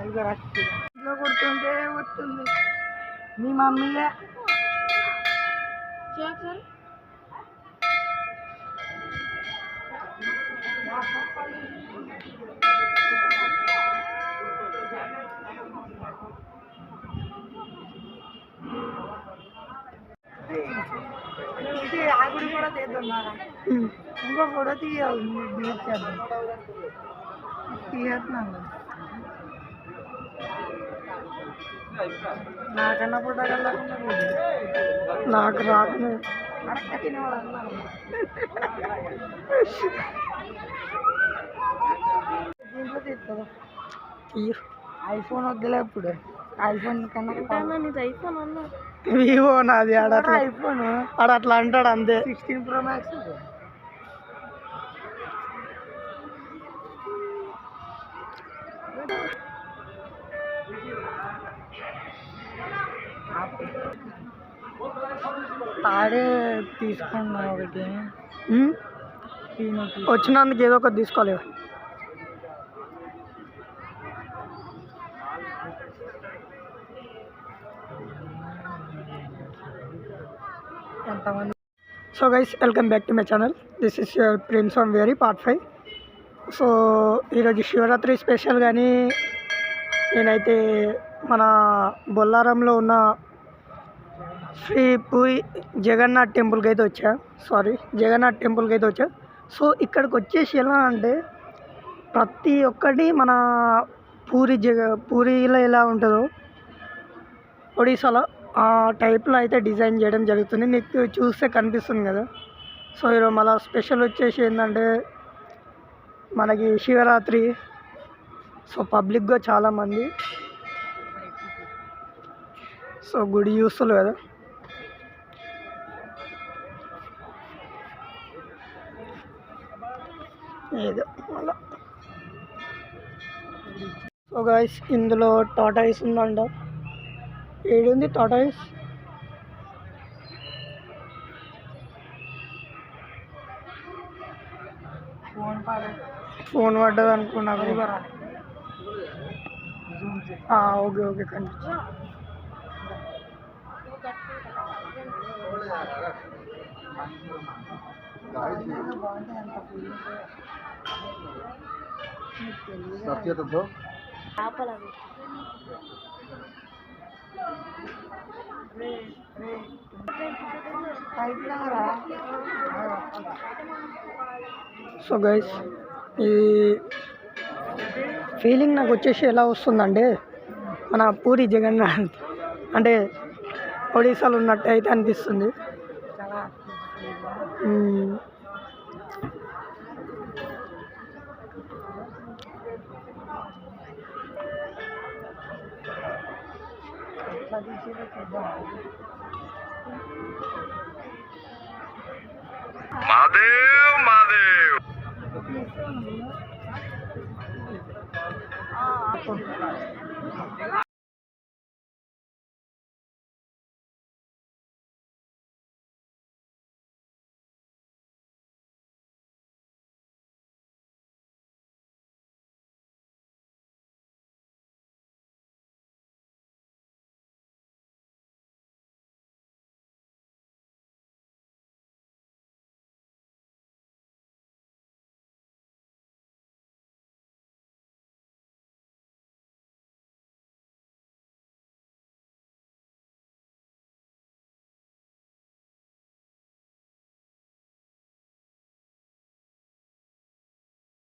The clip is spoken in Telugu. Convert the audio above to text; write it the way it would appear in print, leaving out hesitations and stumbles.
ఇంట్లో కొడుతుంటే వస్తుంది మీ మమ్మీయే ఆగుడు కూడా తీద్దాం ఇంకో ఫోటో తీయాలి తీస్తున్నాను నాకన్నా ఫోటో నాకు రాకు అడక్క తినేవాడు దీంట్లో తీస్తుందా ఐఫోన్ వద్దులే ఇప్పుడు ఐఫోన్ కన్నా నీది ఐఫోన్ అన్నా వివో నాది ఆడ ఐఫోన్ ఆడ అట్లా అంటాడు అంతే 16 Pro Max తాడే తీసుకున్నా ఒకటి వచ్చినందుకు ఏదో ఒకటి తీసుకోవాలి ఎంతమంది. So guys welcome back to my channel. This is your Prince from very part 5. So ఈరోజు శివరాత్రి స్పెషల్ కానీ నేనైతే మన బొల్లారంలో ఉన్న శ్రీ పూరి జగన్నాథ్ టెంపుల్కి అయితే వచ్చా. జగన్నాథ్ టెంపుల్కి అయితే వచ్చా. సో ఇక్కడికి వచ్చేసి ఎలా అంటే ప్రతి ఒక్కటి మన పూరిలో ఎలా ఉంటుందో ఒడిశాలో ఆ టైప్లో అయితే డిజైన్ చేయడం జరుగుతుంది. నీకు చూస్తే కనిపిస్తుంది కదా. సో ఈరోజు మళ్ళీ స్పెషల్ వచ్చేసి ఏంటంటే మనకి శివరాత్రి. సో పబ్లిక్గా చాలామంది సో గుడి చూస్తారు కదా. ఏదో అలా. సో గైస్ ఇందులో టాటాయిస్ ఉందంట. ఏడుంది టాటాయిస్? ఫోన్ పడ్డది అనుకున్నా. ఓకే ఓకే కనిపించు. సో గైస్ ఈ ఫీలింగ్ నాకు వచ్చేసి ఎలా వస్తుందంటే మన పూరి జగన్నాథ్ అంటే ఒడిశాలో ఉన్నట్టు అయితే అనిపిస్తుంది. మాదేవ్